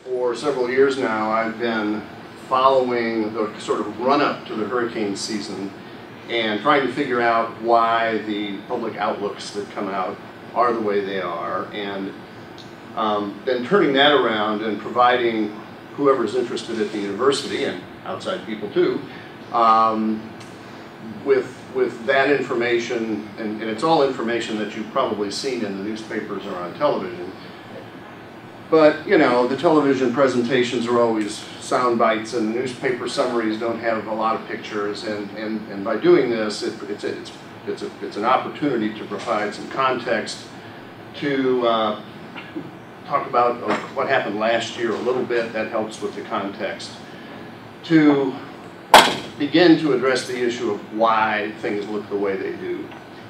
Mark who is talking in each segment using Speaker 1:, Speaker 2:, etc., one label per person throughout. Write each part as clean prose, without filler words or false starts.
Speaker 1: For several years now, I've been following the sort of run-up to the hurricane season and trying to figure out why the public outlooks that come out are the way they are, and then turning that around and providing whoever's interested at the university, and outside people too, with that information, and it's all information that you've probably seen in the newspapers or on television. But, you know, the television presentations are always sound bites, and the newspaper summaries don't have a lot of pictures, and by doing this, it's an opportunity to provide some context, to talk about what happened last year a little bit. That helps with the context, to begin to address the issue of why things look the way they do.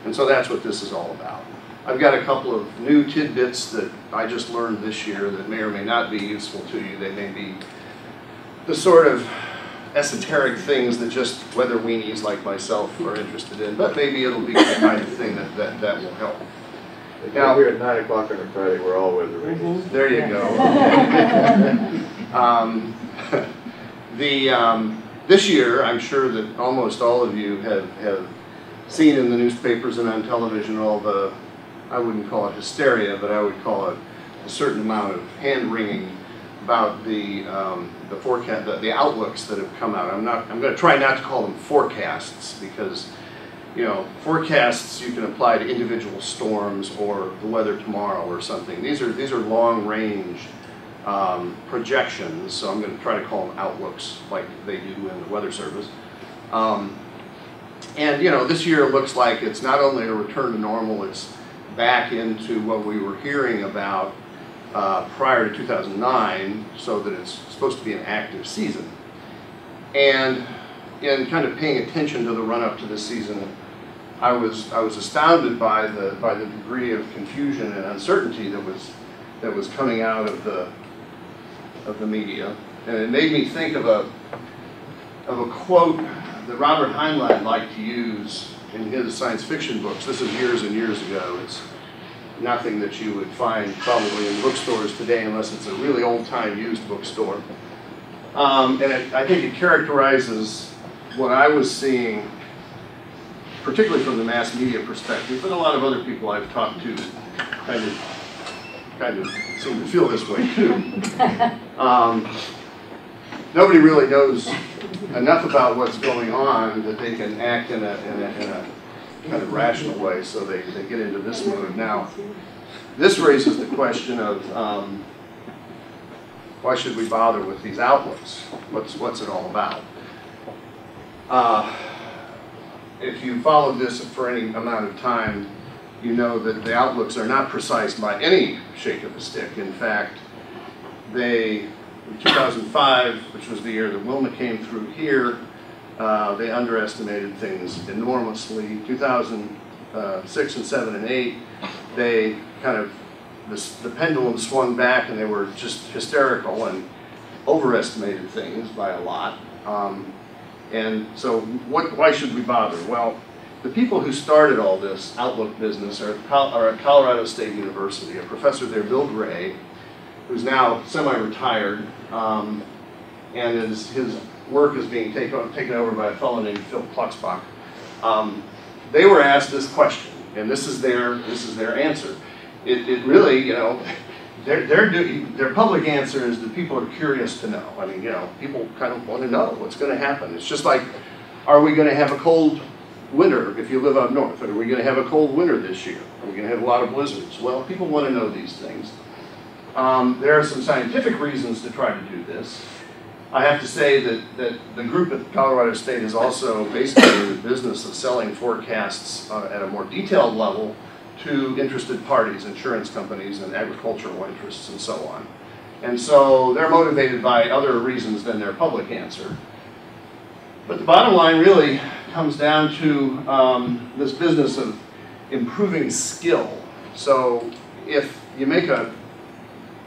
Speaker 1: And so that's what this is all about. I've got a couple of new tidbits that I just learned this year that may or may not be useful to you. They may be the sort of esoteric things that just weather weenies like myself are interested in, but maybe it'll be the kind of thing that will help.
Speaker 2: Now, here at 9 o'clock on a Friday, we're all weather weenies.
Speaker 1: There you go. This year, I'm sure that almost all of you have seen in the newspapers and on television all the, I wouldn't call it hysteria, but I would call it a certain amount of hand-wringing about the forecast, the outlooks that have come out. I'm going to try not to call them forecasts, because, you know, forecasts you can apply to individual storms or the weather tomorrow or something. These are long-range projections, so I'm going to try to call them outlooks like they do in the Weather Service. And, you know, this year looks like it's not only a return to normal, it's back into what we were hearing about prior to 2009, so that it's supposed to be an active season. And in kind of paying attention to the run-up to this season, I was astounded by the degree of confusion and uncertainty that was coming out of the media, and it made me think of a quote that Robert Heinlein liked to use in his science fiction books. This is years and years ago. It's nothing that you would find probably in bookstores today unless it's a really old-time used bookstore. And I think it characterizes what I was seeing, particularly from the mass media perspective, but a lot of other people I've talked to kind of seem to feel this way too. Nobody really knows enough about what's going on that they can act in a kind of rational way, so they get into this mode. Now, this raises the question of why should we bother with these outlooks? What's it all about? If you followed this for any amount of time, you know that the outlooks are not precise by any shake of the stick. In fact, in 2005, which was the year that Wilma came through here, they underestimated things enormously. 2006 and 7 and 8, they kind of, the pendulum swung back and they were just hysterical and overestimated things by a lot. And so why should we bother? Well, the people who started all this outlook business are at Colorado State University. A professor there, Bill Gray, who's now semi-retired, and his work is being taken over by a fellow named Phil Kluxbach. They were asked this question, and this is their answer. It really, you know, their public answer is that people are curious to know. I mean, you know, people kind of want to know what's going to happen. It's just like, are we going to have a cold winter if you live up north? Are we going to have a cold winter this year? Are we going to have a lot of blizzards? Well, people want to know these things. There are some scientific reasons to try to do this. I have to say that the group at Colorado State is also basically in the business of selling forecasts at a more detailed level to interested parties, insurance companies and agricultural interests and so on. And so they're motivated by other reasons than their public answer. But the bottom line really comes down to this business of improving skill. So if you make a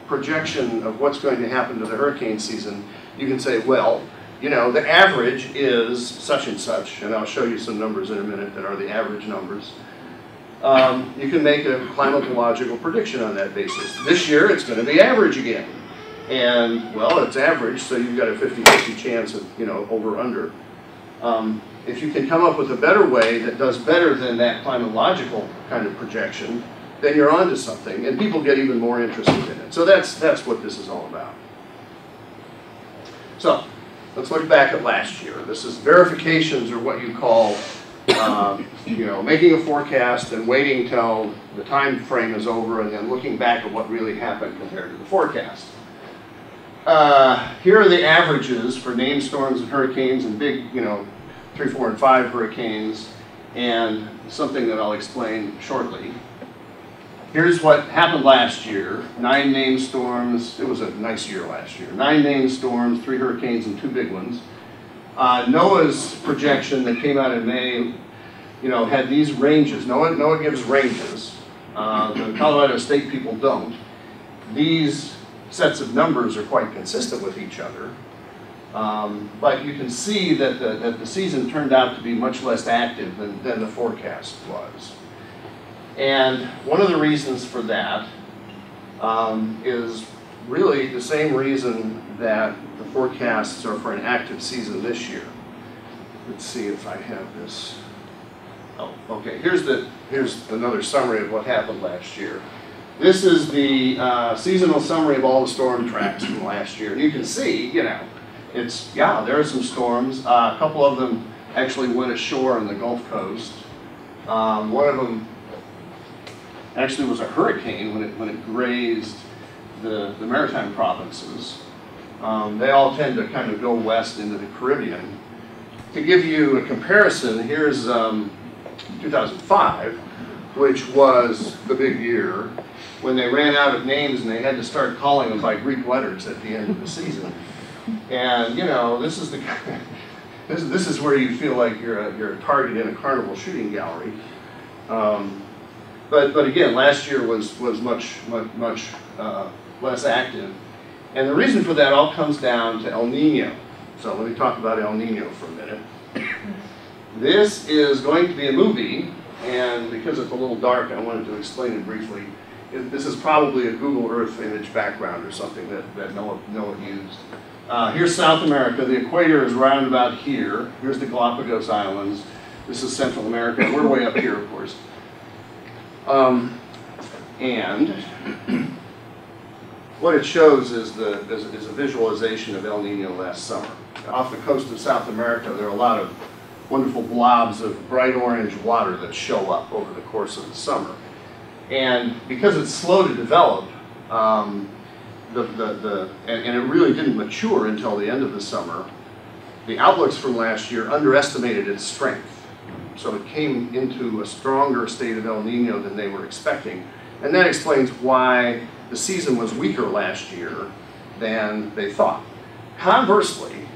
Speaker 1: projection of what's going to happen to the hurricane season, you can say, well, you know, the average is such and such, and I'll show you some numbers in a minute that are the average numbers. You can make a climatological prediction on that basis. This year, it's going to be average again. And, well, it's average, so you've got a 50-50 chance of, over under. If you can come up with a better way that does better than that climatological kind of projection, then you're onto something, and people get even more interested in it. So that's what this is all about. So let's look back at last year. This is verifications, or what you call, making a forecast and waiting till the time frame is over, and then looking back at what really happened compared to the forecast. Here are the averages for named storms and hurricanes and big, 3, 4, and 5 hurricanes, and something that I'll explain shortly. Here's what happened last year. 9 named storms. It was a nice year last year. 9 named storms, 3 hurricanes, and 2 big ones. Noaa's projection that came out in May, had these ranges. Noaa gives ranges. The Colorado State people don't. These sets of numbers are quite consistent with each other. But you can see that the season turned out to be much less active than the forecast was. And one of the reasons for that is really the same reason that the forecasts are for an active season this year. Let's see if I have this. Oh, okay. Here's another summary of what happened last year. This is the seasonal summary of all the storm tracks from last year. And you can see, there are some storms. A couple of them actually went ashore on the Gulf Coast. One of them actually was a hurricane when it grazed the maritime provinces. They all tend to kind of go west into the Caribbean. To give you a comparison, here's 2005, which was the big year when they ran out of names and they had to start calling them by Greek letters at the end of the season. And this is this is where you feel like you're a target in a carnival shooting gallery. But again, last year was much less active, and the reason for that all comes down to El Nino. So let me talk about El Nino for a minute. This is going to be a movie, and because it's a little dark, I wanted to explain it briefly. This is probably a Google Earth image background or something that Noaa used. Here's South America. The equator is round about here. Here's the Galapagos Islands. This is Central America. We're way up here, of course. And what it shows is a visualization of El Nino last summer. Off the coast of South America, there are a lot of wonderful blobs of bright orange water that show up over the course of the summer. And because it's slow to develop, and it really didn't mature until the end of the summer, the outlooks from last year underestimated its strength. So it came into a stronger state of El Nino than they were expecting. And that explains why the season was weaker last year than they thought. Conversely,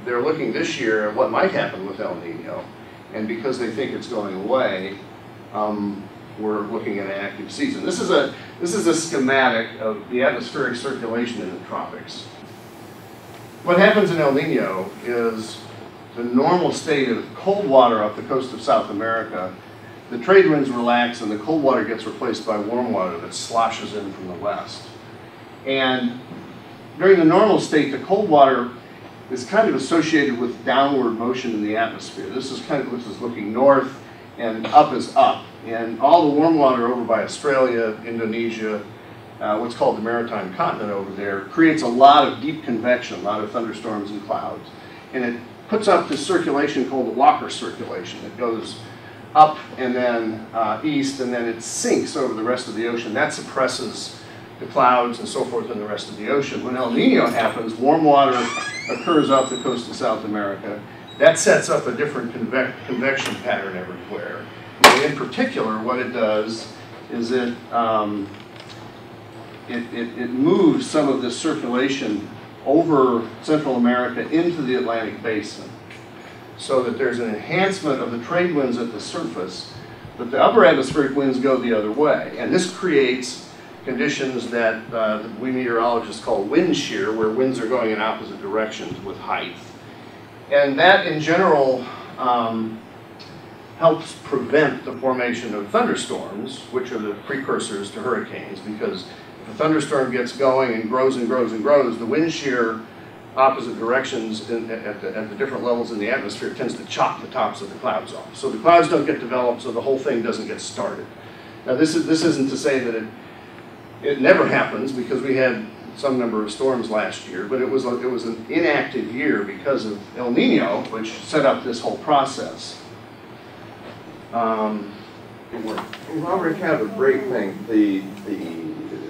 Speaker 1: they're looking this year at what might happen with El Nino. And because they think it's going away, we're looking at an active season. This is a schematic of the atmospheric circulation in the tropics. What happens in El Nino is the normal state of cold water off the coast of South America. The trade winds relax and the cold water gets replaced by warm water that sloshes in from the west. And during the normal state, the cold water is kind of associated with downward motion in the atmosphere. This is looking north, and up is up. And all the warm water over by Australia, Indonesia, what's called the maritime continent over there, creates a lot of deep convection, a lot of thunderstorms and clouds. And it puts up this circulation called the Walker circulation. It goes up and then east, and then it sinks over the rest of the ocean. That suppresses the clouds and so forth in the rest of the ocean. When El Nino happens, warm water occurs off the coast of South America. That sets up a different convection pattern everywhere. And in particular, what it does is it moves some of this circulation over Central America into the Atlantic Basin, so that there's an enhancement of the trade winds at the surface, but the upper atmospheric winds go the other way. And this creates conditions that we meteorologists call wind shear, where winds are going in opposite directions with height. And that, in general, helps prevent the formation of thunderstorms, which are the precursors to hurricanes, because if the thunderstorm gets going and grows and grows and grows, the wind shear opposite directions at the different levels in the atmosphere tends to chop the tops of the clouds off. So the clouds don't get developed, so the whole thing doesn't get started. Now this isn't to say that it never happens, because we had some number of storms last year, but it was an inactive year because of El Nino, which set up this whole process.
Speaker 2: While we're kind of a break thing, the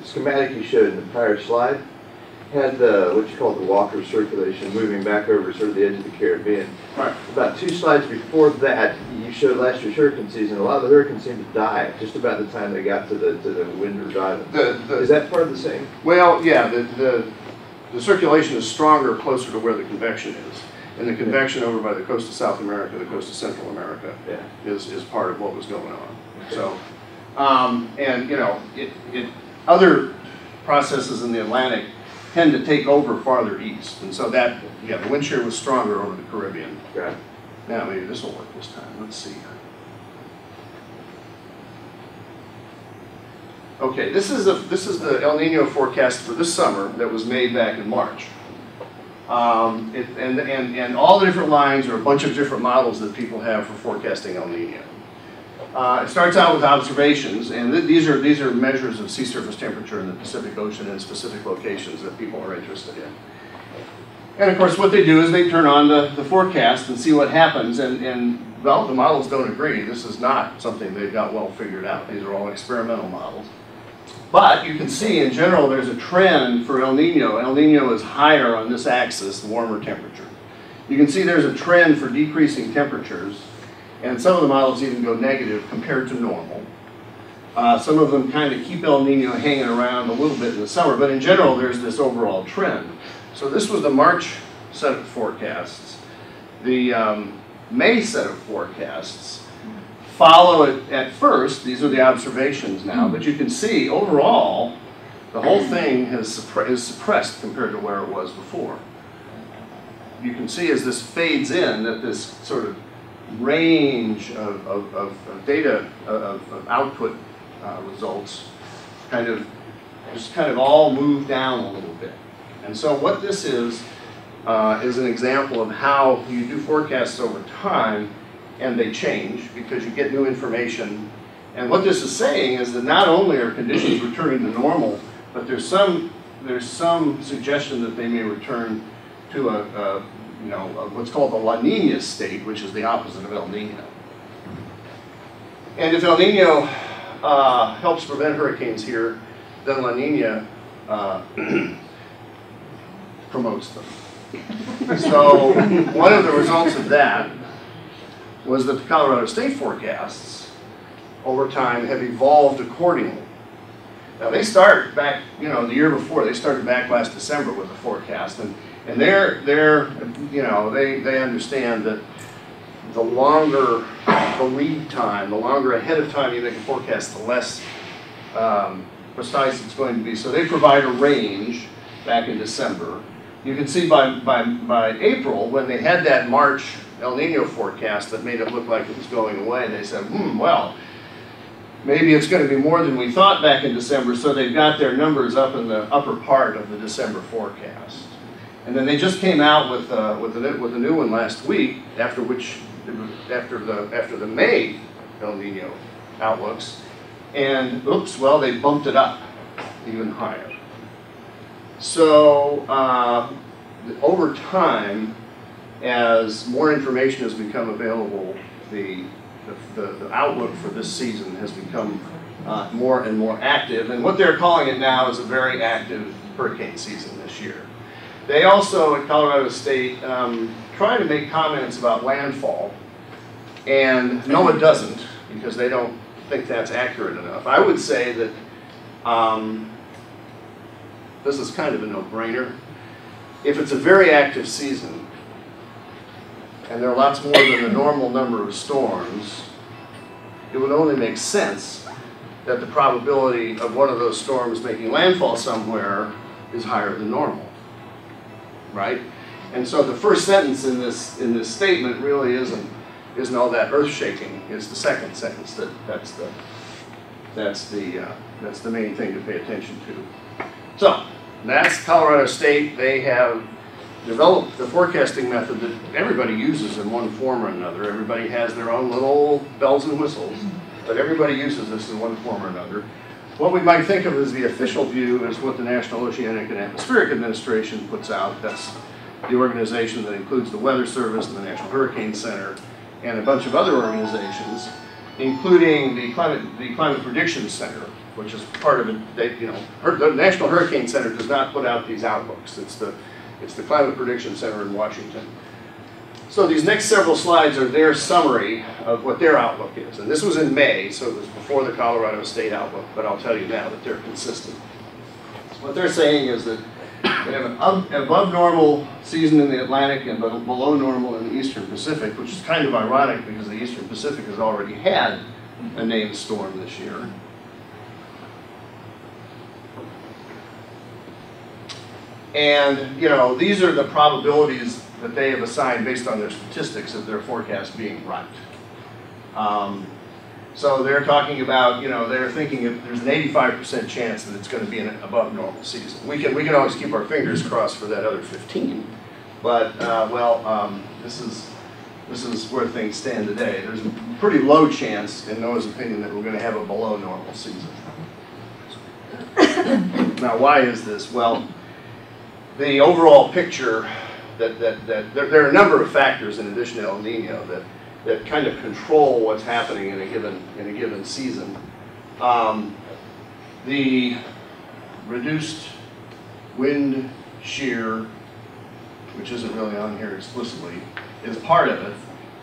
Speaker 2: schematic you showed in the prior slide had what you call the Walker circulation moving back over sort of the edge of the Caribbean.
Speaker 1: Right.
Speaker 2: About 2 slides before that, you showed last year's hurricane season. A lot of the hurricanes seemed to die just about the time they got to the Windward Island. Is that part of the same?
Speaker 1: Well, yeah, the circulation is stronger closer to where the convection is. And the convection over by the coast of South America, the coast of Central America, is part of what was going on. Okay. So, and you know, other processes in the Atlantic tend to take over farther east, and so that, yeah, the wind shear was stronger over the Caribbean.
Speaker 2: Okay.
Speaker 1: Now maybe this will work this time. Let's see. Okay, this is the El Nino forecast for this summer that was made back in March. And all the different lines are a bunch of different models that people have for forecasting El Nino. It starts out with observations, and these are measures of sea surface temperature in the Pacific Ocean in specific locations that people are interested in. And of course what they do is they turn on the forecast and see what happens, and well, the models don't agree. This is not something they've got well figured out. These are all experimental models. But you can see in general there's a trend for El Nino. El Nino is higher on this axis, warmer temperature. You can see there's a trend for decreasing temperatures, and some of the models even go negative compared to normal. Some of them kind of keep El Nino hanging around a little bit in the summer, but in general there's this overall trend. So this was the March set of forecasts. The May set of forecasts follow it at first. These are the observations now, but you can see overall the whole thing is suppressed compared to where it was before. You can see as this fades in that this sort of range of data, of output results kind of all move down a little bit. And so what this is an example of how you do forecasts over time, and they change because you get new information. And what this is saying is that not only are conditions returning to normal, but there's some suggestion that they may return to what's called a La Nina state, which is the opposite of El Nino. And if El Nino helps prevent hurricanes here, then La Nina promotes them. So one of the results of that was that the Colorado State forecasts over time have evolved accordingly. Now they start back, the year before, they started back last December with a forecast, and they understand that the longer the lead time, the longer ahead of time you make a forecast, the less precise it's going to be. So they provide a range back in December. You can see by April, when they had that March El Nino forecast that made it look like it was going away, they said, well, maybe it's going to be more than we thought back in December, so they've got their numbers up in the upper part of the December forecast. And then they just came out with a new one last week, after the May El Nino outlooks, and oops, well, they bumped it up even higher. So over time, as more information has become available, the outlook for this season has become more and more active, and what they're calling it now is a very active hurricane season this year. They also, at Colorado State, try to make comments about landfall, and NOAA doesn't, because they don't think that's accurate enough. I would say that this is kind of a no-brainer. If it's a very active season, and there are lots more than the normal number of storms, it would only make sense that the probability of one of those storms making landfall somewhere is higher than normal, right? And so the first sentence in this statement really isn't all that earth-shaking. It's the second sentence that's That's the main thing to pay attention to. So that's Colorado State. They have developed the forecasting method that everybody uses in one form or another. Everybody has their own little bells and whistles, but everybody uses this in one form or another. What we might think of as the official view is what the National Oceanic and Atmospheric Administration puts out. That's the organization that includes the Weather Service and the National Hurricane Center and a bunch of other organizations, including the Climate Prediction Center, which is part of it. The National Hurricane Center does not put out these outlooks. It's the Climate Prediction Center in Washington. So these next several slides are their summary of what their outlook is. And this was in May, so it was before the Colorado State outlook, but I'll tell you now that they're consistent. What they're saying is that we have an above normal season in the Atlantic and below normal in the Eastern Pacific, which is kind of ironic because the Eastern Pacific has already had a named storm this year. And, these are the probabilities that they have assigned based on their statistics of their forecast being right. So they're talking about, they're thinking if there's an 85% chance that it's going to be an above normal season. We can always keep our fingers crossed for that other 15, but this is where things stand today. There's a pretty low chance, in Noah's opinion, that we're going to have a below normal season. Now, why is this? Well, the overall picture that there are a number of factors in addition to El Nino that kind of control what's happening in a given season. The reduced wind shear, which isn't really on here explicitly, is part of it.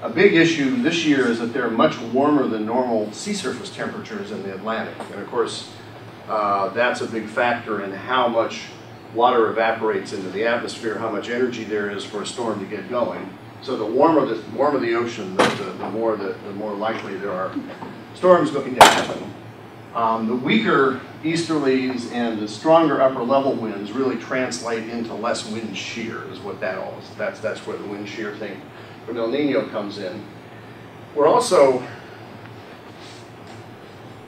Speaker 1: A big issue this year is that there are much warmer than normal sea surface temperatures in the Atlantic, and of course that's a big factor in how much water evaporates into the atmosphere, how much energy there is for a storm to get going. So the warmer the ocean, the more likely there are storms going to happen. The weaker easterlies and the stronger upper level winds really translate into less wind shear, is what that all is. That's where the wind shear thing from El Nino comes in. We're also,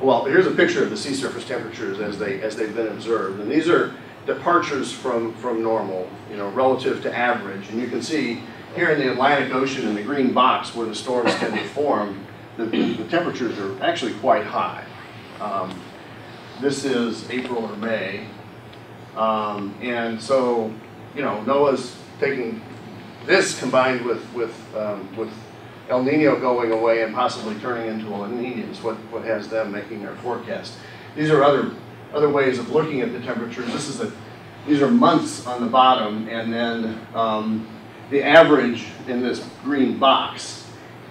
Speaker 1: well, here's a picture of the sea surface temperatures as they've been observed, and these are departures from normal, relative to average, and you can see here in the Atlantic Ocean in the green box where the storms tend to form, the temperatures are actually quite high. This is April or May, and so NOAA's taking this combined with El Nino going away and possibly turning into El Niño is what has them making their forecast. These are other ways of looking at the temperatures. These are months on the bottom, and then the average in this green box.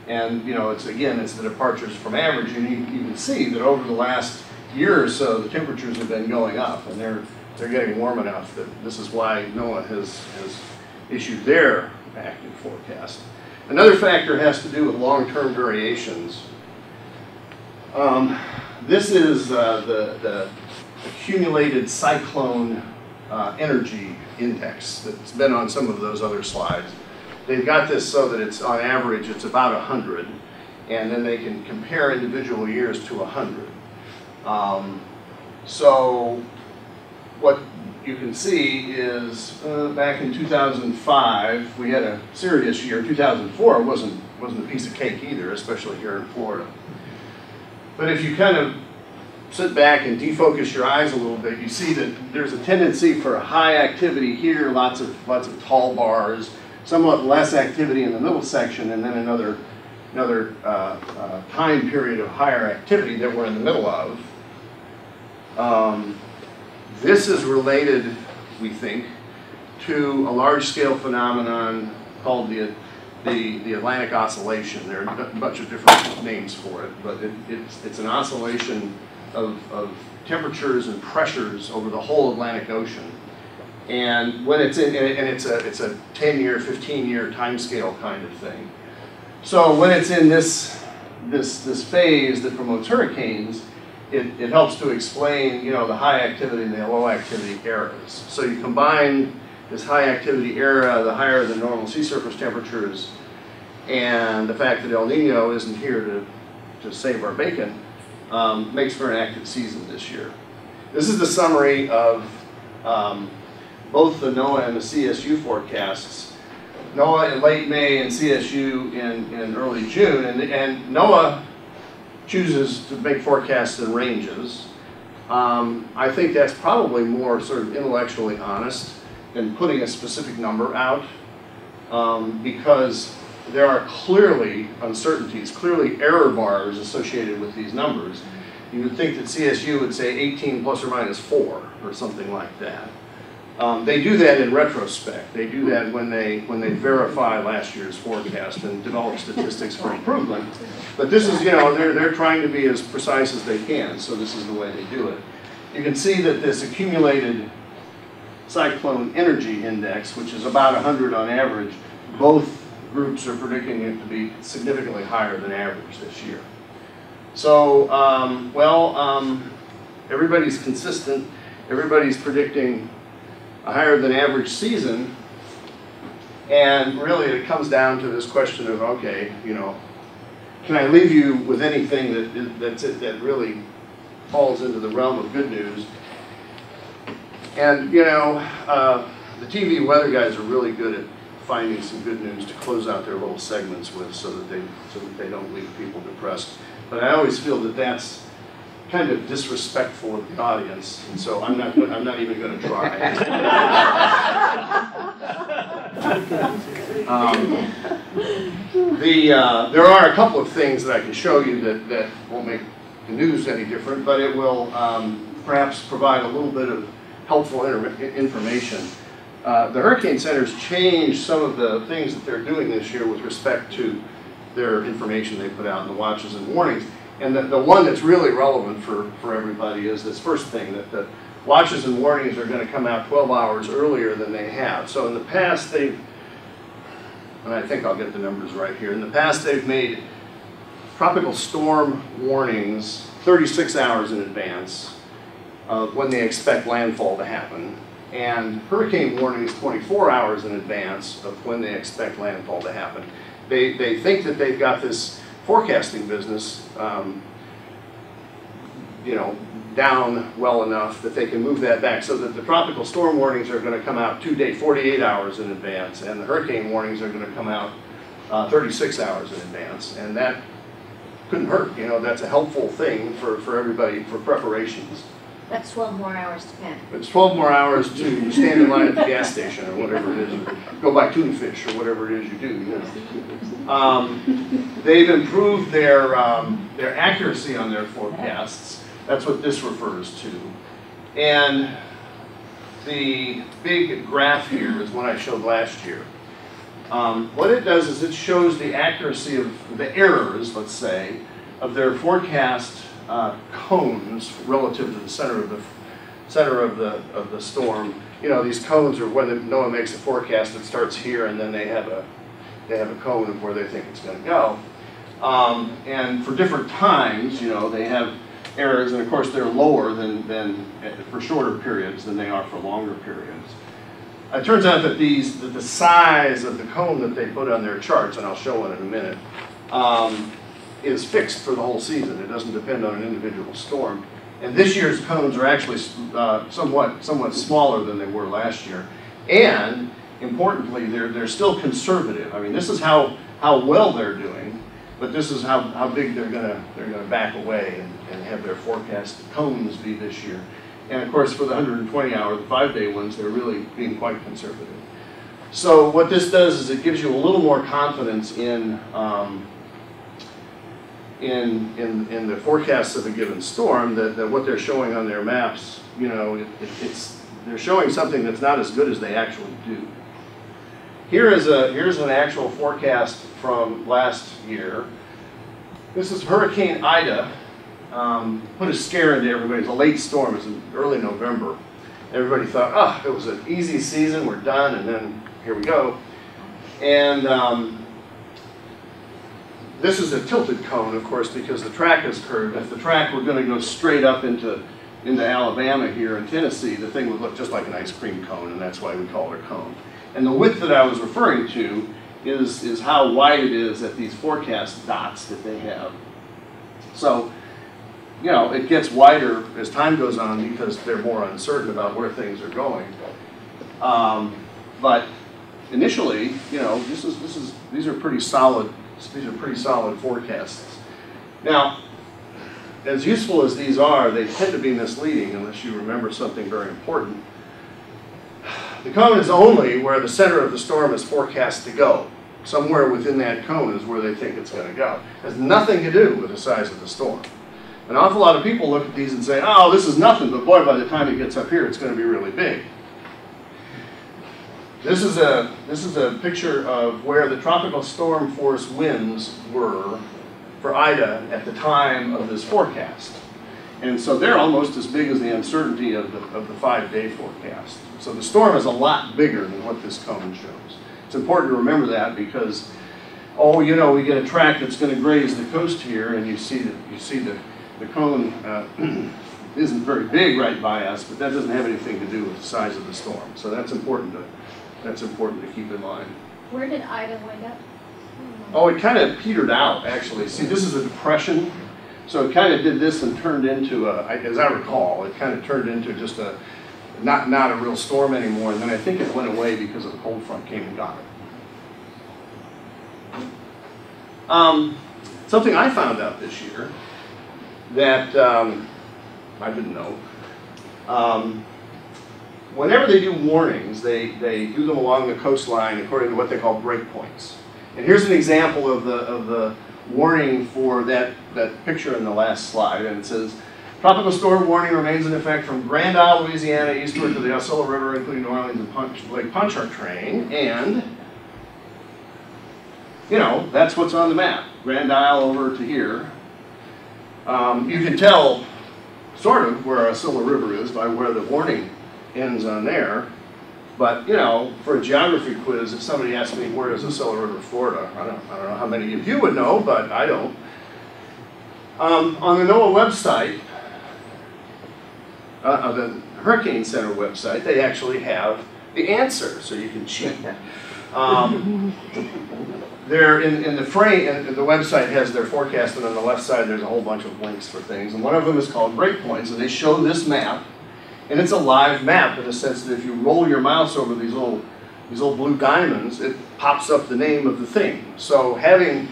Speaker 1: And it's the departures from average, and you can see that over the last year or so, the temperatures have been going up, and they're getting warm enough that this is why NOAA has issued their active forecast. Another factor has to do with long-term variations. This is the accumulated cyclone energy index that's been on some of those other slides. They've got this so that it's on average it's about 100, and then they can compare individual years to 100. So what you can see is back in 2005 we had a serious year. 2004 wasn't a piece of cake either, especially here in Florida. But if you kind of sit back and defocus your eyes a little bit, you see that there's a tendency for high activity here, lots of tall bars, somewhat less activity in the middle section, and then another time period of higher activity that we're in the middle of. This is related, we think, to a large-scale phenomenon called the Atlantic Oscillation. There are a bunch of different names for it, but it's an oscillation of temperatures and pressures over the whole Atlantic Ocean. And when it's in, and it's a 10-year, 15-year time scale kind of thing. So when it's in this phase that promotes hurricanes, it helps to explain, the high activity and the low activity eras. So you combine this high activity era, the higher than normal sea surface temperatures, and the fact that El Nino isn't here to save our bacon, makes for an active season this year. This is the summary of both the Noaa and the CSU forecasts. Noaa in late May and CSU in early June. And Noaa chooses to make forecasts in ranges. I think that's probably more sort of intellectually honest than putting a specific number out, because there are clearly uncertainties, clearly error bars associated with these numbers. You would think that CSU would say 18 plus or minus 4 or something like that. They do that in retrospect. They do that when they verify last year's forecast and develop statistics for improvement. But this is, you know, they're trying to be as precise as they can, so this is the way they do it. You can see that this accumulated cyclone energy index, which is about 100 on average, both groups are predicting it to be significantly higher than average this year. So, everybody's consistent. Everybody's predicting a higher than average season. And really it comes down to this question of, okay, you know, can I leave you with anything that really falls into the realm of good news? And, you know, the TV weather guys are really good at finding some good news to close out their little segments with, so that they don't leave people depressed. But I always feel that that's kind of disrespectful of the audience, and so I'm not even going to try. There are a couple of things that I can show you that won't make the news any different, but it will perhaps provide a little bit of helpful information. The Hurricane Center's changed some of the things that they're doing this year with respect to their information they put out in the watches and warnings. And the one that's really relevant for everybody is this first thing, that the watches and warnings are going to come out 12 hours earlier than they have. So in the past and I think I'll get the numbers right here, in the past they've made tropical storm warnings 36 hours in advance of when they expect landfall to happen, and hurricane warnings 24 hours in advance of when they expect landfall to happen. They think that they've got this forecasting business, you know, down well enough that they can move that back, so that the tropical storm warnings are going to come out 48 hours in advance, and the hurricane warnings are going to come out 36 hours in advance, and that couldn't hurt. You know, that's a helpful thing for everybody for preparations.
Speaker 3: That's 12 more hours to pen.
Speaker 1: It's 12 more hours to stand in line at the gas station or whatever it is, or go buy tuna fish or whatever it is you do. You know. They've improved their accuracy on their forecasts. That's what this refers to. And the big graph here is one I showed last year. What it does is it shows the accuracy of the errors, let's say, of their forecast cones relative to the center of the storm. You know, these cones are when Noaa makes a forecast, it starts here, and then they have a cone of where they think it's going to go. And for different times, you know, they have errors, and of course they're lower than for shorter periods than they are for longer periods. It turns out that the size of the cone that they put on their charts, and I'll show one in a minute, is fixed for the whole season. It doesn't depend on an individual storm. And this year's cones are actually somewhat smaller than they were last year. And importantly, they're still conservative. I mean, this is how well they're doing, but this is how big they're gonna back away and have their forecast cones be this year. And of course, for the 120-hour, the 5-day ones, they're really being quite conservative. So what this does is it gives you a little more confidence in the forecasts of a given storm, that what they're showing on their maps, you know, they're showing something that's not as good as they actually do. Here's an actual forecast from last year. This is Hurricane Ida. Put a scare into everybody. It's a late storm. It was in early November. Everybody thought, oh, it was an easy season, we're done, and then here we go. And this is a tilted cone, of course, because the track is curved. If the track were going to go straight up into Alabama here in Tennessee, the thing would look just like an ice cream cone, and that's why we call it a cone. And the width that I was referring to is how wide it is at these forecast dots that they have. So you know, it gets wider as time goes on because they're more uncertain about where things are going. But initially, you know, these are pretty solid. These are pretty solid forecasts. Now, as useful as these are, they tend to be misleading unless you remember something very important. The cone is only where the center of the storm is forecast to go. Somewhere within that cone is where they think it's going to go. It has nothing to do with the size of the storm. An awful lot of people look at these and say, oh, this is nothing, but boy, by the time it gets up here, it's going to be really big. This is a picture of where the tropical storm force winds were for Ida at the time of this forecast. And so they're almost as big as the uncertainty of the 5-day forecast. So the storm is a lot bigger than what this cone shows. It's important to remember that because, oh, you know, we get a track that's going to graze the coast here, and you see the cone isn't very big right by us, but that doesn't have anything to do with the size of the storm. So that's important to keep in mind.
Speaker 3: Where did Ida wind up?
Speaker 1: Oh, it kind of petered out, actually. See, this is a depression. So it kind of did this and turned into as I recall, it kind of turned into just not a real storm anymore. And then I think it went away because of the cold front came and got it. Something I found out this year that I didn't know. Whenever they do warnings, they do them along the coastline according to what they call breakpoints. And here's an example of the warning for that picture in the last slide, and it says, tropical storm warning remains in effect from Grand Isle, Louisiana, eastward to the Oscillation River, including New Orleans and Lake Pontchartrain, and, you know, that's what's on the map. Grand Isle over to here. You can tell, sort of, where Oscillation River is by where the warning ends on there. But, you know, for a geography quiz, if somebody asked me where is Oscillation River, Florida, I don't know how many of you would know, but I don't. On the Noaa website, the Hurricane Center website, they actually have the answer, so you can cheat. They're in the frame, and the website has their forecast, and on the left side there's a whole bunch of links for things, and one of them is called breakpoints, and they show this map. And it's a live map in the sense that if you roll your mouse over these little blue diamonds, it pops up the name of the thing. So having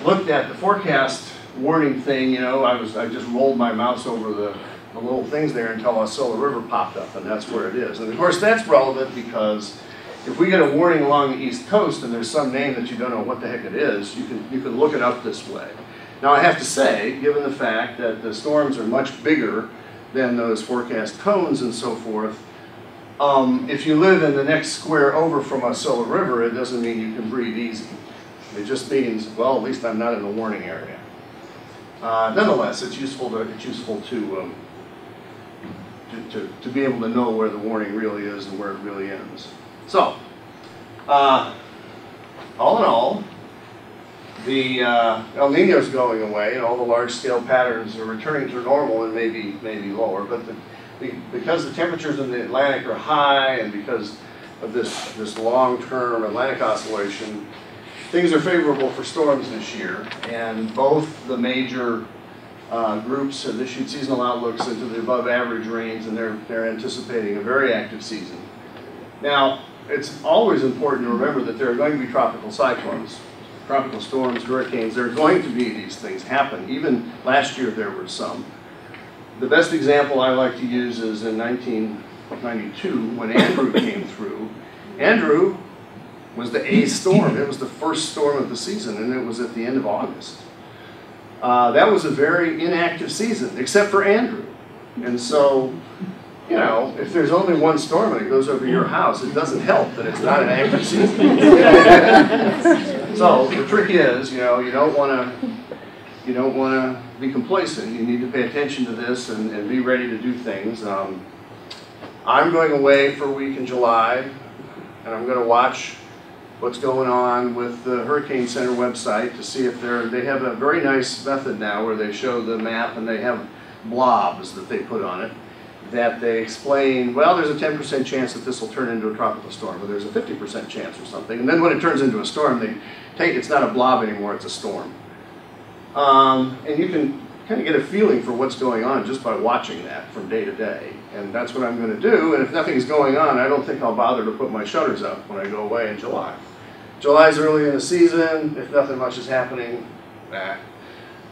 Speaker 1: looked at the forecast warning thing, you know, I just rolled my mouse over the little things there until Oscillation River popped up, and that's where it is. And of course that's relevant because if we get a warning along the East Coast and there's some name that you don't know what the heck it is, you can look it up this way. Now I have to say, given the fact that the storms are much bigger than those forecast cones and so forth, if you live in the next square over from Oscillation River, it doesn't mean you can breathe easy. It just means, well, at least I'm not in the warning area. Nonetheless, it's useful to be able to know where the warning really is and where it really ends. So, all in all, the El Nino's going away, and all the large-scale patterns are returning to normal and maybe lower. But because the temperatures in the Atlantic are high, and because of this long-term Atlantic oscillation, things are favorable for storms this year. And both the major groups have issued seasonal outlooks into the above-average range, and they're anticipating a very active season. Now, it's always important to remember that there are going to be tropical cyclones. Tropical storms, hurricanes, there are going to be these things happen. Even last year there were some. The best example I like to use is in 1992 when Andrew came through. Andrew was the A storm. It was the first storm of the season, and it was at the end of August. That was a very inactive season, except for Andrew. And so, you know, if there's only one storm and it goes over your house, it doesn't help that it's not an active season. So the trick is, you know, you don't want to be complacent. You need to pay attention to this and be ready to do things. I'm going away for a week in July, and I'm going to watch what's going on with the Hurricane Center website to see if they have a very nice method now where they show the map and they have blobs that they put on it that they explain, well, there's a 10% chance that this will turn into a tropical storm, or there's a 50% chance or something. And then when it turns into a storm, it's not a blob anymore, it's a storm. And you can kind of get a feeling for what's going on just by watching that from day to day. And that's what I'm going to do. And if nothing's going on, I don't think I'll bother to put my shutters up when I go away in July. July's early in the season. If nothing much is happening,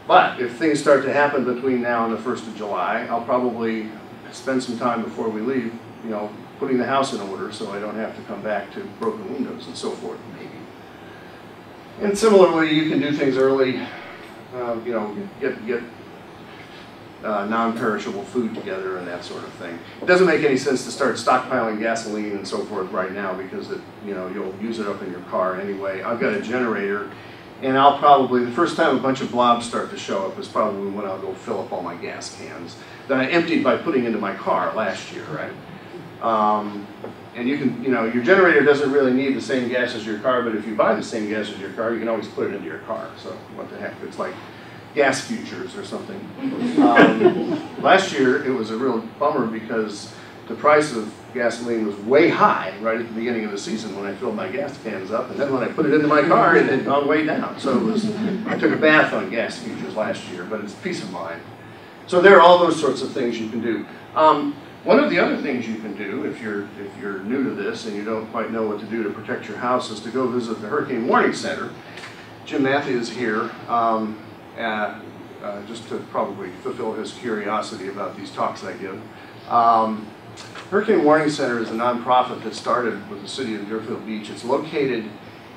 Speaker 1: But if things start to happen between now and the 1st of July, I'll probably spend some time before we leave, you know, putting the house in order so I don't have to come back to broken windows and so forth, maybe. And similarly, you can do things early, you know, get non-perishable food together and that sort of thing. It doesn't make any sense to start stockpiling gasoline and so forth right now because it, you know, you'll use it up in your car anyway. I've got a generator, and I'll probably, the first time a bunch of blobs start to show up is probably when I'll go fill up all my gas cans that I emptied by putting into my car last year, right? And you can, you know, your generator doesn't really need the same gas as your car, but if you buy the same gas as your car, you can always put it into your car. So what the heck, it's like gas futures or something. Last year, it was a real bummer because the price of gasoline was way high right at the beginning of the season when I filled my gas cans up, and then when I put it into my car, it had gone way down. So it was, I took a bath on gas futures last year, but it's peace of mind. So there are all those sorts of things you can do. One of the other things you can do if you're new to this and you don't quite know what to do to protect your house is to go visit the Hurricane Warning Center. Jim Matthews is here. Just to probably fulfill his curiosity about these talks I give. Hurricane Warning Center is a nonprofit that started with the city of Deerfield Beach. It's located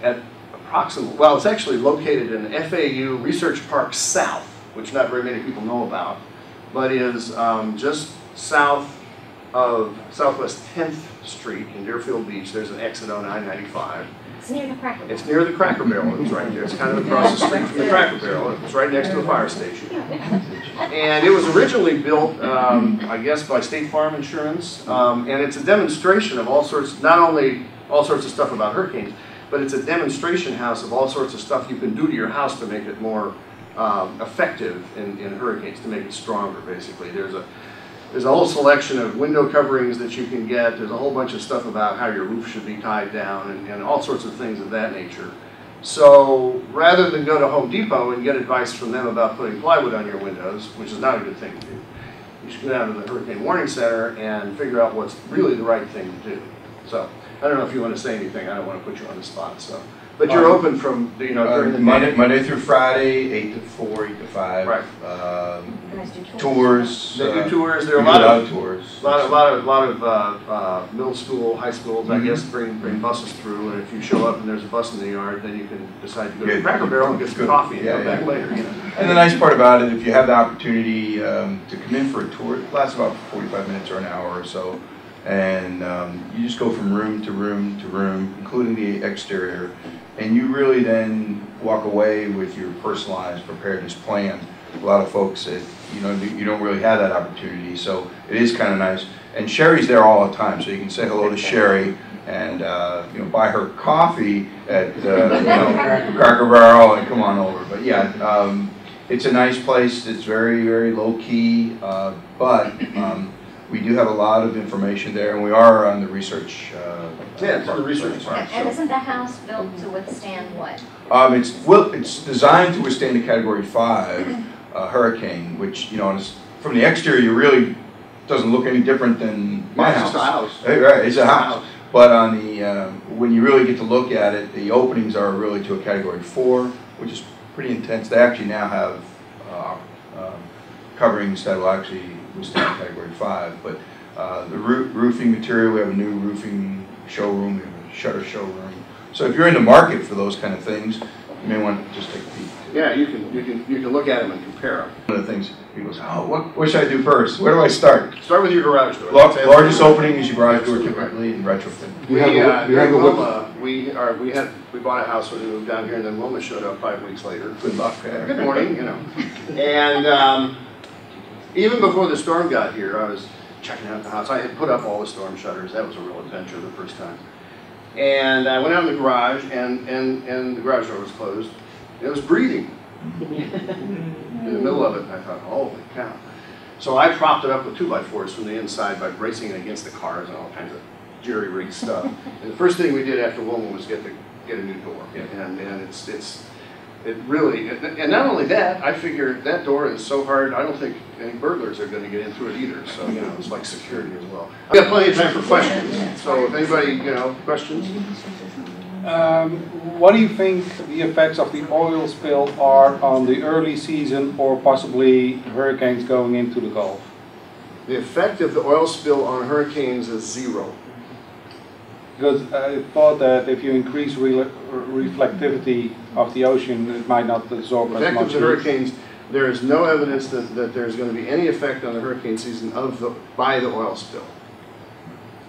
Speaker 1: at approximately, well, it's actually located in the FAU Research Park South, which not very many people know about, but is just south of Southwest 10th Street in Deerfield Beach. There's an exit on I-95.
Speaker 3: It's near the Cracker Barrel.
Speaker 1: It's near the Cracker Barrel. It's right there. It's kind of across the street from the Cracker Barrel. It's right next to a fire station. And it was originally built, I guess, by State Farm Insurance. And it's a demonstration of all sorts, not only all sorts of stuff about hurricanes, but it's a demonstration house of all sorts of stuff you can do to your house to make it more effective in hurricanes, to make it stronger, basically. There's a whole selection of window coverings that you can get. There's a whole bunch of stuff about how your roof should be tied down and all sorts of things of that nature. So rather than go to Home Depot and get advice from them about putting plywood on your windows, which is not a good thing to do, you should go down to the Hurricane Warning Center and figure out what's really the right thing to do. So I don't know if you want to say anything. I don't want to put you on the spot. So, but you're open from, you know, during the day.
Speaker 4: Monday through Friday, 8 to 4, 8 to 5.
Speaker 1: Right.
Speaker 4: Tours.
Speaker 1: They do tours. There are a lot of tours. A lot of middle school, high schools, I guess, bring buses through. And if you show up and there's a bus in the yard, then you can decide to go to the Cracker Barrel and get some coffee and come back later. You know?
Speaker 4: And the nice part about it, if you have the opportunity to come in for a tour, it lasts about 45 minutes or an hour or so. And you just go from room to room to room, including the exterior. And you really then walk away with your personalized preparedness plan. A lot of folks that, you know, you don't really have that opportunity, so it is kind of nice. And Sherry's there all the time, so you can say hello to Sherry and you know, buy her coffee at you know, Cracker Barrel and come on over. But yeah, it's a nice place. It's very, very low key, but we do have a lot of information there, and we are on the research.
Speaker 1: Yeah, it's the research part.
Speaker 3: And isn't the house built to withstand what?
Speaker 4: It's designed to withstand a Category 5 hurricane, which, you know, from the exterior, really doesn't look any different than my house.
Speaker 1: It's just a house.
Speaker 4: Right, it's a house. But on the when you really get to look at it, the openings are really to a Category 4, which is pretty intense. They actually now have coverings that will actually withstand Category 5. But the roofing material, we have a new roofing showroom, we have a shutter showroom. So if you're in the market for those kind of things, you may want to just take a peek.
Speaker 1: Yeah, you can look at them and compare them.
Speaker 4: One of the things people say, oh, what should I do first? Where do I start?
Speaker 1: Start with your garage door.
Speaker 4: Largest opening is your garage door typically in retrofit.
Speaker 1: We bought a house when we moved down here, and then Wilma showed up 5 weeks later.
Speaker 4: Good luck.
Speaker 1: Good morning, you know. And even before the storm got here, I was checking out the house. I had put up all the storm shutters. That was a real adventure the first time. And I went out in the garage, and the garage door was closed. It was breathing in the middle of it, and I thought, holy cow. So I propped it up with 2x4s from the inside by bracing it against the cars and all kinds of jerry-rigged stuff. And the first thing we did after Wilma was get a new door. And It really, and not only that, I figure that door is so hard, I don't think any burglars are going to get in through it either. So, you know, it's like security as well. We have plenty of time for questions. So if anybody, you know, questions?
Speaker 5: What do you think the effects of the oil spill are on the early season or possibly hurricanes going into the Gulf?
Speaker 1: The effect of the oil spill on hurricanes is zero.
Speaker 5: Because I thought that if you increase reflectivity of the ocean, it might not absorb
Speaker 1: The
Speaker 5: as
Speaker 1: effect
Speaker 5: much
Speaker 1: of the hurricanes, there is no evidence that there's going to be any effect on the hurricane season by the oil spill.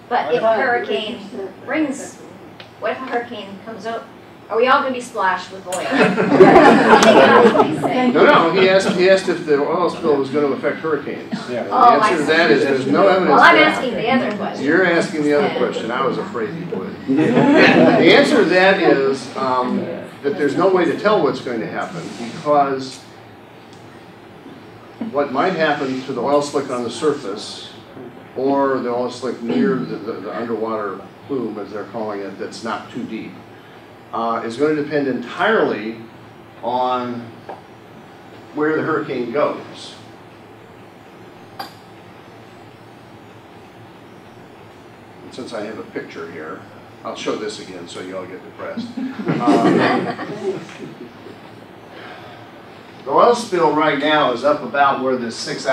Speaker 3: But if a hurricane brings, what if a hurricane comes up? Are we all going to be splashed with oil? I think that's what he's saying.
Speaker 1: No, he asked if the oil spill was going to affect hurricanes.
Speaker 5: Yeah.
Speaker 1: And the
Speaker 3: Oh,
Speaker 1: answer to that is there's no evidence.
Speaker 3: Well, I'm
Speaker 1: that-
Speaker 3: asking the other question.
Speaker 1: You're asking the other question. I was afraid you would. The answer to that is that there's no way to tell what's going to happen because what might happen to the oil slick on the surface or the oil slick near the underwater plume, as they're calling it, that's not too deep, is going to depend entirely on where the hurricane goes. And since I have a picture here, I'll show this again so you all get depressed. The oil spill right now is up about where this 6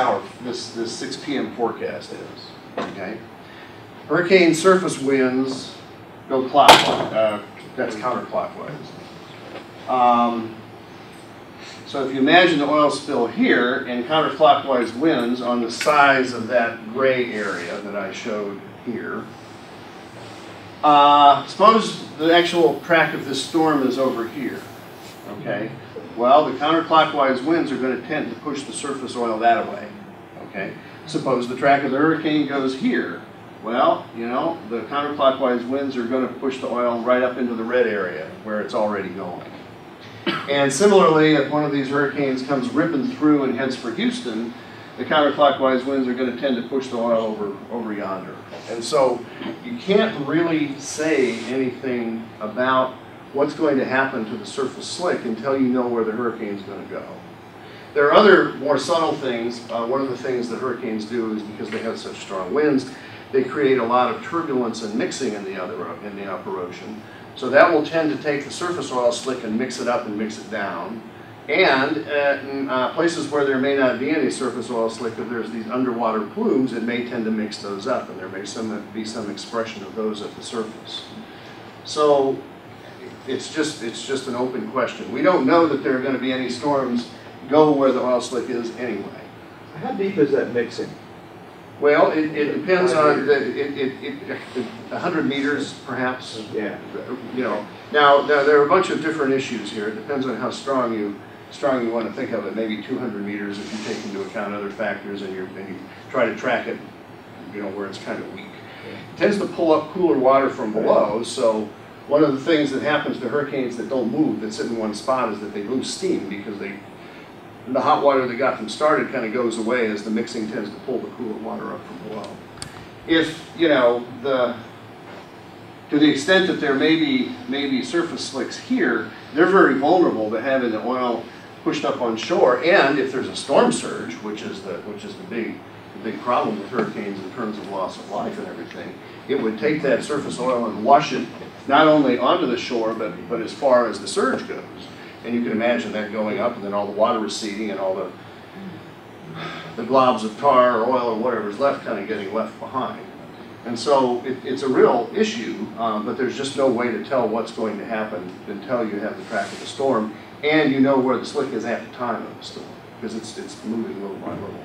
Speaker 1: p.m. forecast is. Okay, hurricane surface winds go clockwise. That's counterclockwise. So if you imagine the oil spill here and counterclockwise winds on the size of that gray area that I showed here, suppose the actual track of this storm is over here, okay? Well, the counterclockwise winds are going to tend to push the surface oil that way, okay? Suppose the track of the hurricane goes here. Well, you know, the counterclockwise winds are going to push the oil right up into the red area where it's already going. And similarly, if one of these hurricanes comes ripping through and heads for Houston, the counterclockwise winds are going to tend to push the oil over yonder. And so you can't really say anything about what's going to happen to the surface slick until you know where the hurricane's going to go. There are other more subtle things. One of the things that hurricanes do is because they have such strong winds, they create a lot of turbulence and mixing in the upper ocean. So that will tend to take the surface oil slick and mix it up and mix it down. And in places where there may not be any surface oil slick, if there's these underwater plumes, it may tend to mix those up, and there may be some expression of those at the surface. So it's just an open question. We don't know that there are going to be any storms go where the oil slick is anyway.
Speaker 2: How deep is that mixing?
Speaker 1: Well, it depends on 100 meters perhaps.
Speaker 2: Yeah.
Speaker 1: You know. Now there are a bunch of different issues here. It depends on how strong you want to think of it. Maybe 200 meters if you take into account other factors and you try to track it, you know, where it's kind of weak. It tends to pull up cooler water from below. So one of the things that happens to hurricanes that don't move, that sit in one spot, is that they lose steam because the hot water that got them started kind of goes away as the mixing tends to pull the cooler water up from below. If, you know, to the extent that there may be surface slicks here, they're very vulnerable to having the oil pushed up on shore. And if there's a storm surge, which is the big problem with hurricanes in terms of loss of life and everything, it would take that surface oil and wash it not only onto the shore, but as far as the surge goes. And you can imagine that going up and then all the water receding and all the globs of tar or oil or whatever's left kind of getting left behind. And so it's a real issue, but there's just no way to tell what's going to happen until you have the track of the storm and you know where the slick is at the time of the storm, because it's moving little by little.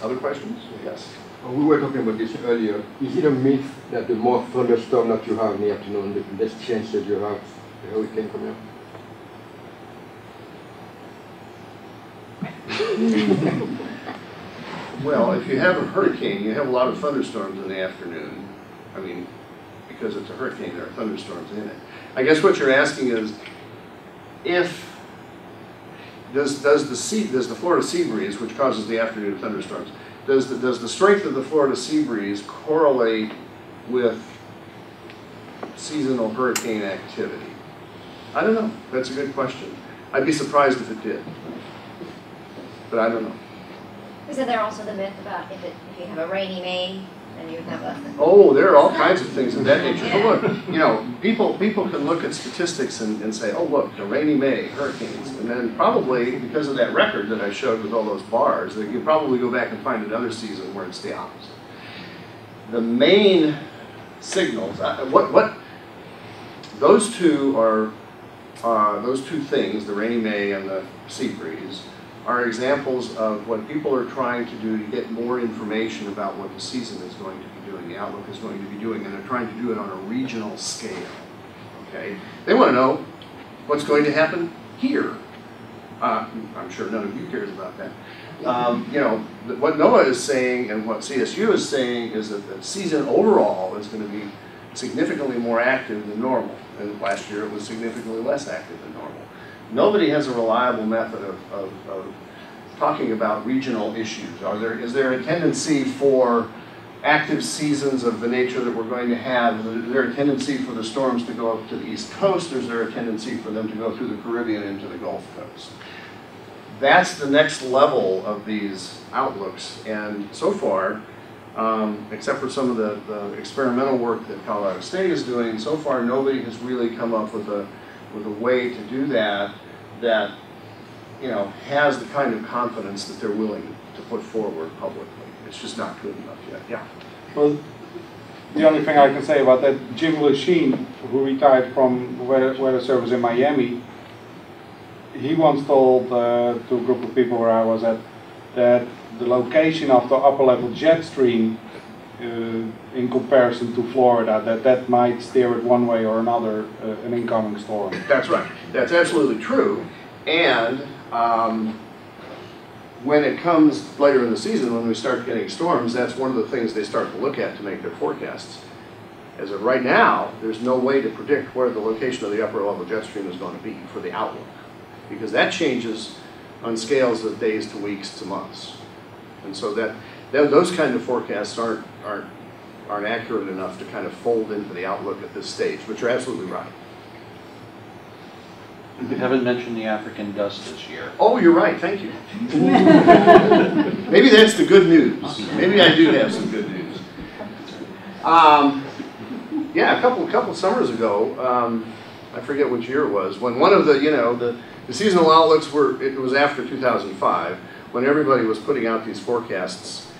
Speaker 1: Other questions? Yes.
Speaker 6: We were talking about this earlier. Is it a myth that the more thunderstorm that you have in the afternoon, the less chance that you have a hurricane coming up?
Speaker 1: Well, if you have a hurricane, you have a lot of thunderstorms in the afternoon. I mean, because it's a hurricane, there are thunderstorms in it. I guess what you're asking is, does the Florida Seabreeze, which causes the afternoon thunderstorms, does the strength of the Florida Seabreeze correlate with seasonal hurricane activity? I don't know. That's a good question. I'd be surprised if it did. But I don't know.
Speaker 3: Isn't there also the myth about if you have a rainy May, then you have a...
Speaker 1: Oh, there are all kinds of things of that nature. But look, you know, people can look at statistics and say, oh, look, a rainy May, hurricanes. And then probably, because of that record that I showed with all those bars, that you probably go back and find another season where it's the opposite. The main signals, those two are, those two things, the rainy May and the Seabreeze, are examples of what people are trying to do to get more information about what the season is going to be doing, the outlook is going to be doing, and they're trying to do it on a regional scale, okay? They want to know what's going to happen here. I'm sure none of you cares about that. You know, what Noaa is saying and what CSU is saying is that the season overall is going to be significantly more active than normal, and last year it was significantly less active than normal. Nobody has a reliable method of talking about regional issues. Is there a tendency for active seasons of the nature that we're going to have? Is there a tendency for the storms to go up to the East Coast, or is there a tendency for them to go through the Caribbean into the Gulf Coast? That's the next level of these outlooks, and so far, except for some of the experimental work that Colorado State is doing, so far nobody has really come up with a way to do that you know, has the kind of confidence that they're willing to put forward publicly. It's just not good enough yet. Yeah.
Speaker 5: Well, the only thing I can say about that, Jim Lechine, who retired from weather service in Miami, he once told to a group of people where I was at that the location of the upper level jet stream in comparison to Florida, that might steer it one way or another, an incoming storm.
Speaker 1: That's right. That's absolutely true. And when it comes later in the season, when we start getting storms, that's one of the things they start to look at to make their forecasts. As of right now, there's no way to predict where the location of the upper level jet stream is going to be for the outlook, because that changes on scales of days to weeks to months. And so those kind of forecasts aren't accurate enough to kind of fold into the outlook at this stage, but you're absolutely right.
Speaker 7: You haven't mentioned the African dust this year.
Speaker 1: Oh, you're right, thank you. Maybe that's the good news. Maybe I do have some good news. Yeah, a couple summers ago, I forget which year it was, when one of the, you know, the seasonal outlooks it was after 2005, when everybody was putting out these forecasts.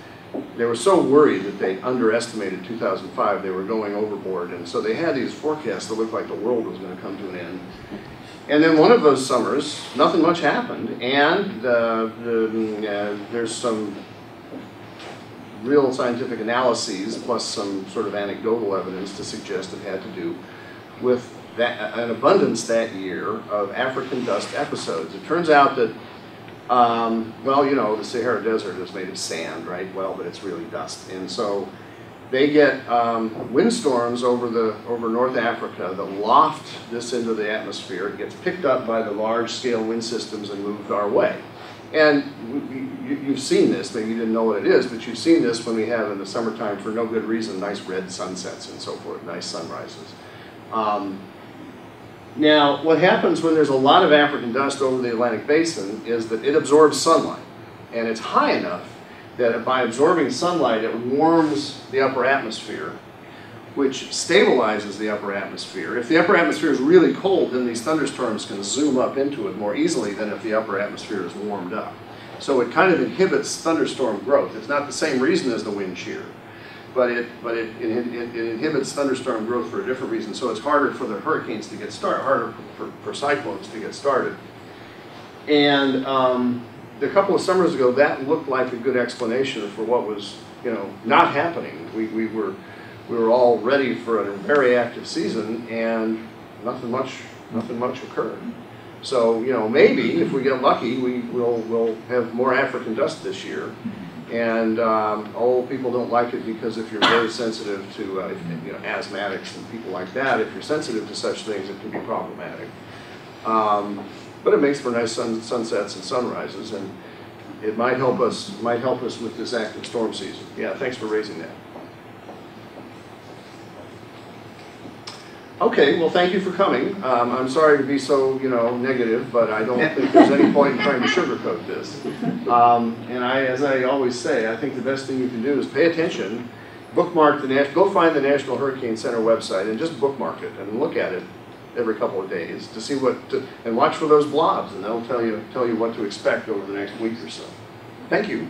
Speaker 1: They were so worried that they underestimated 2005, they were going overboard, and so they had these forecasts that looked like the world was going to come to an end. And then one of those summers, nothing much happened, and there's some real scientific analyses plus some sort of anecdotal evidence to suggest it had to do with an abundance that year of African dust episodes. It turns out that well, you know, the Sahara Desert is made of sand, right? Well, but it's really dust. And so they get windstorms over North Africa that loft this into the atmosphere. It gets picked up by the large-scale wind systems and moved our way. And you've seen this, maybe you didn't know what it is, but you've seen this when we have in the summertime, for no good reason, nice red sunsets and so forth, nice sunrises. Now, what happens when there's a lot of African dust over the Atlantic Basin is that it absorbs sunlight, and it's high enough that by absorbing sunlight, it warms the upper atmosphere, which stabilizes the upper atmosphere. If the upper atmosphere is really cold, then these thunderstorms can zoom up into it more easily than if the upper atmosphere is warmed up. So it kind of inhibits thunderstorm growth. It's not the same reason as the wind shear, but it inhibits thunderstorm growth for a different reason. So it's harder for the hurricanes to get started, harder for cyclones to get started. And a couple of summers ago, that looked like a good explanation for what was, you know, not happening. We were all ready for a very active season, and nothing much occurred. So, you know, maybe if we get lucky, we'll have more African dust this year. And people don't like it because if you're very sensitive to, you know, asthmatics and people like that, if you're sensitive to such things, it can be problematic. But it makes for nice sunsets and sunrises, and it might help us with this active storm season. Yeah, thanks for raising that. Okay, well, thank you for coming. I'm sorry to be so, negative, but I don't think there's any point in trying to sugarcoat this. And as I always say, I think the best thing you can do is pay attention, bookmark go find the National Hurricane Center website and just bookmark it and look at it every couple of days to see and watch for those blobs, and that'll tell you what to expect over the next week or so. Thank you.